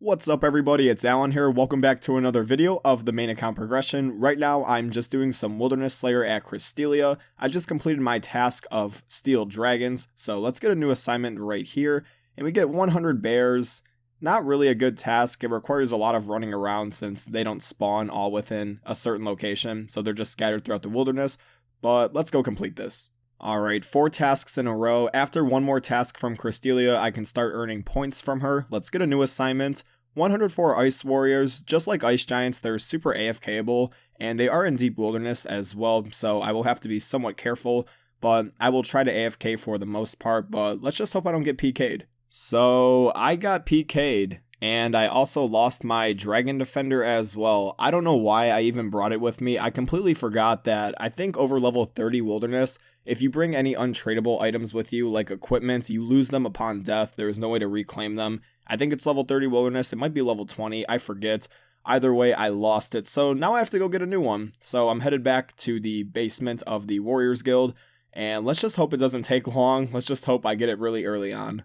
What's up everybody, it's Alan here. Welcome back to another video of the main account progression. Right now I'm just doing some Wilderness Slayer at Cristelia. I just completed my task of Steel Dragons, so let's get a new assignment right here. And we get 100 bears. Not really a good task. It requires a lot of running around since they don't spawn all within a certain location, so they're just scattered throughout the wilderness. But let's go complete this. Alright, 4 tasks in a row. After one more task from Cristelia, I can start earning points from her. Let's get a new assignment. 104 Ice Warriors. Just like Ice Giants, they're super AFKable, and they are in deep wilderness as well, so I will have to be somewhat careful, but I will try to AFK for the most part, but let's just hope I don't get PK'd. So, I got PK'd, and I also lost my Dragon Defender as well. I don't know why I even brought it with me. I completely forgot that I think over level 30 Wilderness, if you bring any untradeable items with you, like equipment, you lose them upon death. There is no way to reclaim them. I think it's level 30 Wilderness. It might be level 20. I forget. Either way, I lost it. So now I have to go get a new one. So I'm headed back to the basement of the Warriors Guild. And let's just hope it doesn't take long. Let's just hope I get it really early on.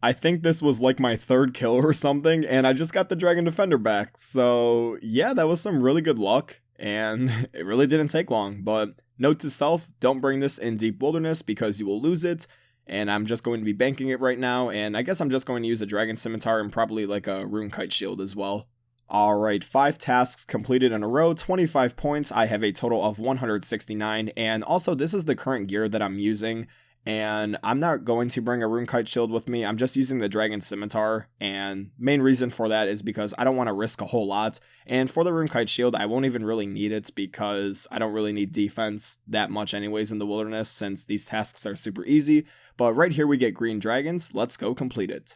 I think this was like my 3rd kill or something. And I just got the Dragon Defender back. So yeah, that was some really good luck. And it really didn't take long. But note to self, don't bring this in deep wilderness because you will lose it. And I'm just going to be banking it right now, and I guess I'm just going to use a Dragon Scimitar and probably like a Rune Kite Shield as well. Alright, 5 tasks completed in a row, 25 points, I have a total of 169, and also this is the current gear that I'm using, and I'm not going to bring a Rune Kite Shield with me, I'm just using the Dragon Scimitar, and main reason for that is because I don't want to risk a whole lot, and for the Rune Kite Shield, I won't even really need it because I don't really need defense that much anyways in the wilderness since these tasks are super easy. But right here we get green dragons, let's go complete it.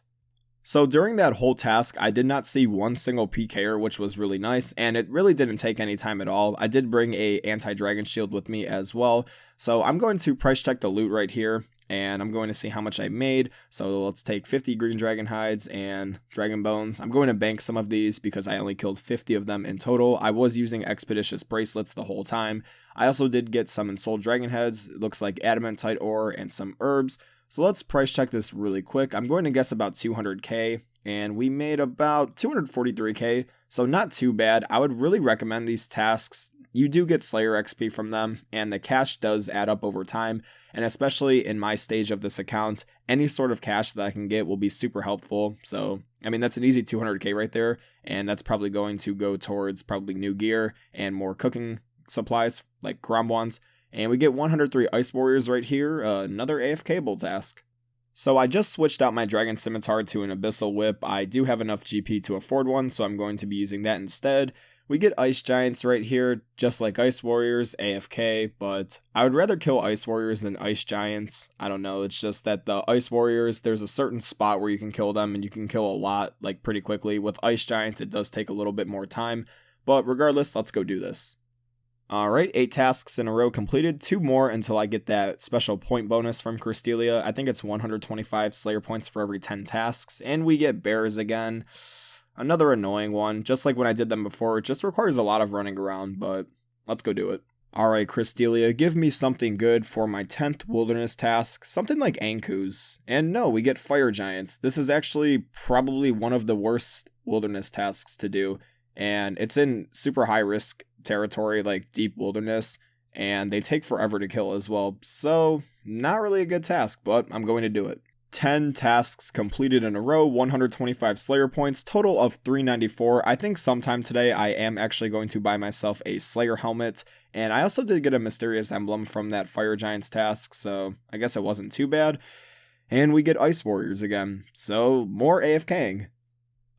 So during that whole task, I did not see one single PKer, which was really nice, and it really didn't take any time at all. I did bring a anti-dragon shield with me as well, so I'm going to price check the loot right here, and I'm going to see how much I made. So let's take 50 green dragon hides and dragon bones. I'm going to bank some of these because I only killed 50 of them in total. I was using expeditious bracelets the whole time. I also did get some ensouled dragon heads, it looks like adamantite ore and some herbs. So let's price check this really quick. I'm going to guess about 200k, and we made about 243k, so not too bad. I would really recommend these tasks. You do get Slayer XP from them, and the cash does add up over time, and especially in my stage of this account, any sort of cash that I can get will be super helpful. So, I mean, that's an easy 200k right there, and that's probably going to go towards probably new gear and more cooking supplies like Karambwans. And we get 103 Ice Warriors right here, another AFK-able task. So I just switched out my Dragon Scimitar to an Abyssal Whip. I do have enough GP to afford one, so I'm going to be using that instead. We get Ice Giants right here, just like Ice Warriors, AFK, but I would rather kill Ice Warriors than Ice Giants. I don't know, it's just that the Ice Warriors, there's a certain spot where you can kill them, and you can kill a lot, like pretty quickly. With Ice Giants, it does take a little bit more time, but regardless, let's go do this. Alright, 8 tasks in a row completed, 2 more until I get that special point bonus from Cristelia. I think it's 125 Slayer points for every 10 tasks, and we get bears again. Another annoying one, just like when I did them before, it just requires a lot of running around, but let's go do it. Alright, Cristelia, give me something good for my 10th wilderness task, something like Ankus. And no, we get fire giants. This is actually probably one of the worst wilderness tasks to do, and it's in super high risk territory like deep wilderness, and they take forever to kill as well, so not really a good task, but I'm going to do it. 10 tasks completed in a row, 125 Slayer points, total of 394. I think sometime today I am actually going to buy myself a Slayer helmet, and I also did get a mysterious emblem from that Fire Giants task, so I guess it wasn't too bad. And we get Ice Warriors again, so more AFKing.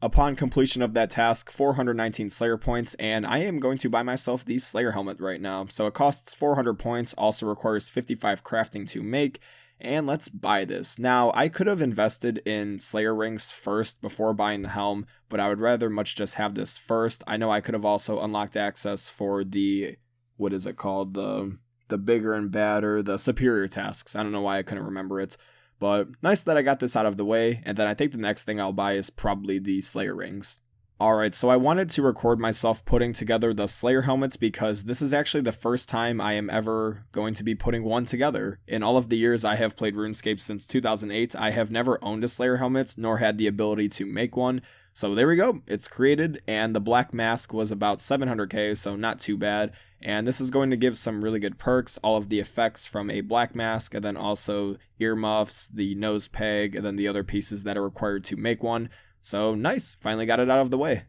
Upon completion of that task, 419 Slayer points, and I am going to buy myself the Slayer helmet right now. So it costs 400 points, also requires 55 crafting to make, and let's buy this. Now, I could have invested in Slayer rings first before buying the helm, but I would rather much just have this first. I know I could have also unlocked access for the, what is it called, the bigger and badder, the superior tasks. I don't know why I couldn't remember it. But nice that I got this out of the way, and then I think the next thing I'll buy is probably the Slayer rings. Alright, so I wanted to record myself putting together the Slayer helmets because this is actually the first time I am ever going to be putting one together. In all of the years I have played RuneScape since 2008, I have never owned a Slayer helmet, nor had the ability to make one, So there we go, it's created, and the black mask was about 700k, so not too bad. And this is going to give some really good perks, all of the effects from a black mask, and then also earmuffs, the nose peg, and then the other pieces that are required to make one. So nice, finally got it out of the way.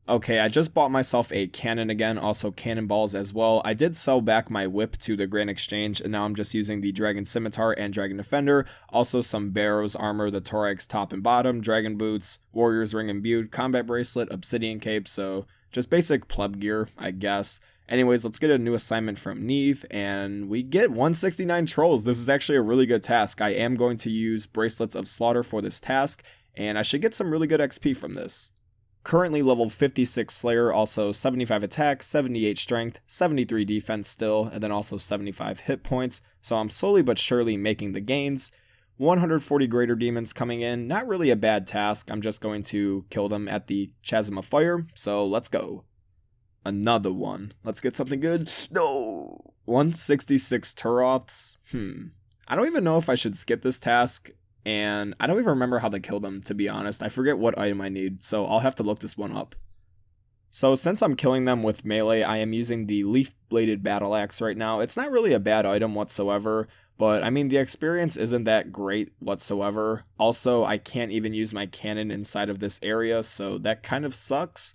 Okay, I just bought myself a cannon again, also cannonballs as well. I did sell back my whip to the Grand Exchange, and now I'm just using the Dragon Scimitar and Dragon Defender, also some Barrows armor, the Thorax top and bottom, Dragon Boots, Warrior's Ring imbued, Combat Bracelet, Obsidian Cape, so just basic pleb gear, I guess. Anyways, let's get a new assignment from Neve, and we get 169 trolls. This is actually a really good task. I am going to use Bracelets of Slaughter for this task, and I should get some really good XP from this. Currently level 56 Slayer, also 75 attack, 78 strength, 73 defense still, and then also 75 hit points, so I'm slowly but surely making the gains. 140 Greater Demons coming in, not really a bad task. I'm just going to kill them at the Chasm of Fire, so let's go. Another one. Let's get something good. No! 166 Turoths. I don't even know if I should skip this task. And I don't even remember how to kill them, to be honest. I forget what item I need, so I'll have to look this one up. So since I'm killing them with melee, I am using the Leaf-Bladed Battle Axe right now. It's not really a bad item whatsoever, but I mean the experience isn't that great whatsoever. Also, I can't even use my cannon inside of this area, so that kind of sucks.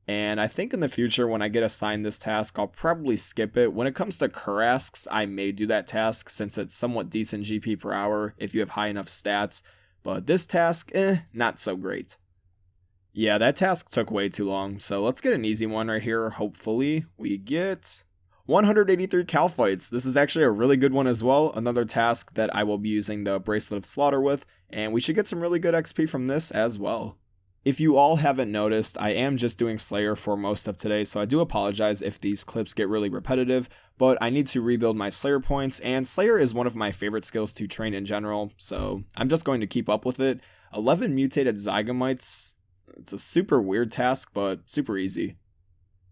And I think in the future when I get assigned this task, I'll probably skip it. When it comes to Kurasks, I may do that task since it's somewhat decent GP per hour if you have high enough stats. But this task, not so great. Yeah, that task took way too long, so let's get an easy one right here. Hopefully we get 183 Cal fights. This is actually a really good one as well. Another task that I will be using the Bracelet of Slaughter with, and we should get some really good XP from this as well. If you all haven't noticed, I am just doing Slayer for most of today, so I do apologize if these clips get really repetitive, but I need to rebuild my Slayer points, and Slayer is one of my favorite skills to train in general, so I'm just going to keep up with it. 11 mutated Zygomites, it's a super weird task, but super easy.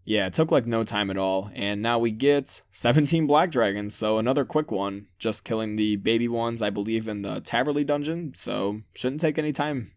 Yeah, it took like no time at all, and now we get 17 Black Dragons, so another quick one, just killing the baby ones I believe in the Taverley dungeon, so shouldn't take any time.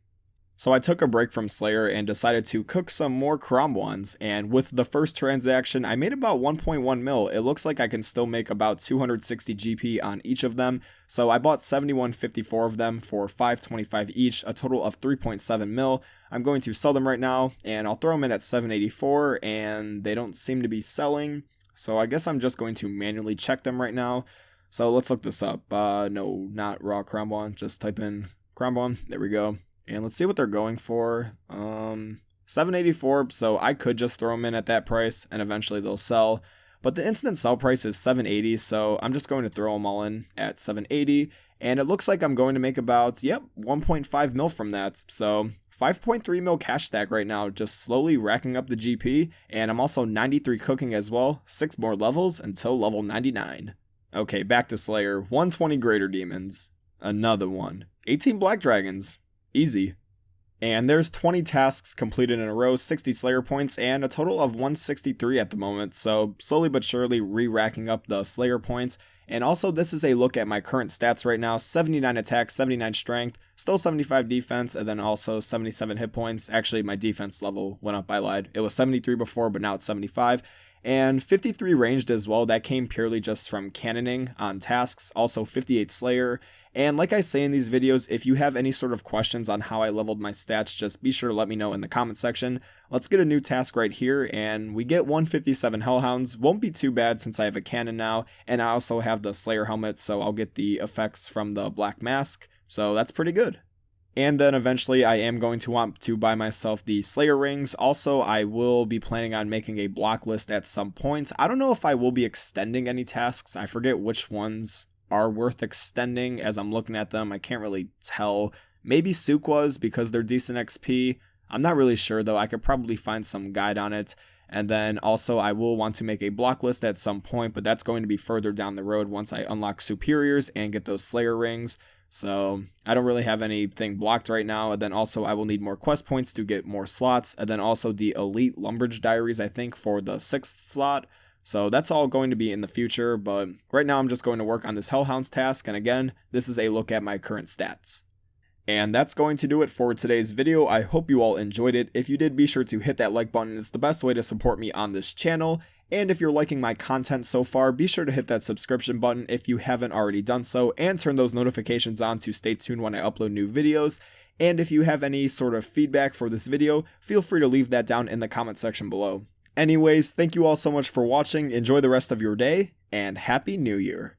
So I took a break from Slayer and decided to cook some more Karambwans, and with the first transaction I made about 1.1 mil. It looks like I can still make about 260 GP on each of them, so I bought 7154 of them for 525 each, a total of 3.7 mil. I'm going to sell them right now, and I'll throw them in at 784, and they don't seem to be selling, so I guess I'm just going to manually check them right now. So let's look this up. No, not raw Karambwan, just type in Karambwan, there we go. And let's see what they're going for. 784, so I could just throw them in at that price and eventually they'll sell. But the instant sell price is 780, so I'm just going to throw them all in at 780. And it looks like I'm going to make about, 1.5 mil from that. So 5.3 mil cash stack right now, just slowly racking up the GP. And I'm also 93 cooking as well, 6 more levels until level 99. Okay, back to Slayer. 120 Greater Demons. Another one. 18 Black Dragons. Easy. And there's 20 tasks completed in a row, 60 Slayer points, and a total of 163 at the moment, so slowly but surely re-racking up the Slayer points. And also this is a look at my current stats right now, 79 attack, 79 strength, still 75 defense, and then also 77 hit points. Actually my defense level went up, I lied. It was 73 before, but now it's 75. And 53 ranged as well, that came purely just from cannoning on tasks, also 58 Slayer. And like I say in these videos, if you have any sort of questions on how I leveled my stats, just be sure to let me know in the comment section. Let's get a new task right here, and we get 157 Hellhounds. Won't be too bad since I have a cannon now, and I also have the Slayer helmet, so I'll get the effects from the black mask, so that's pretty good. And then eventually I am going to want to buy myself the Slayer rings. Also, I will be planning on making a block list at some point. I don't know if I will be extending any tasks. I forget which ones are worth extending as I'm looking at them. I can't really tell. Maybe Sukwas because they're decent XP. I'm not really sure though. I could probably find some guide on it. And then also I will want to make a block list at some point, but that's going to be further down the road once I unlock superiors and get those Slayer rings. So I don't really have anything blocked right now. And then also I will need more quest points to get more slots. And then also the Elite Lumbridge Diaries, I think, for the 6th slot. So that's all going to be in the future, but right now I'm just going to work on this Hellhounds task, and again, this is a look at my current stats. And that's going to do it for today's video. I hope you all enjoyed it. If you did, be sure to hit that like button. It's the best way to support me on this channel. And if you're liking my content so far, be sure to hit that subscription button if you haven't already done so, and turn those notifications on to stay tuned when I upload new videos. And if you have any sort of feedback for this video, feel free to leave that down in the comment section below. Anyways, thank you all so much for watching. Enjoy the rest of your day, and Happy New Year.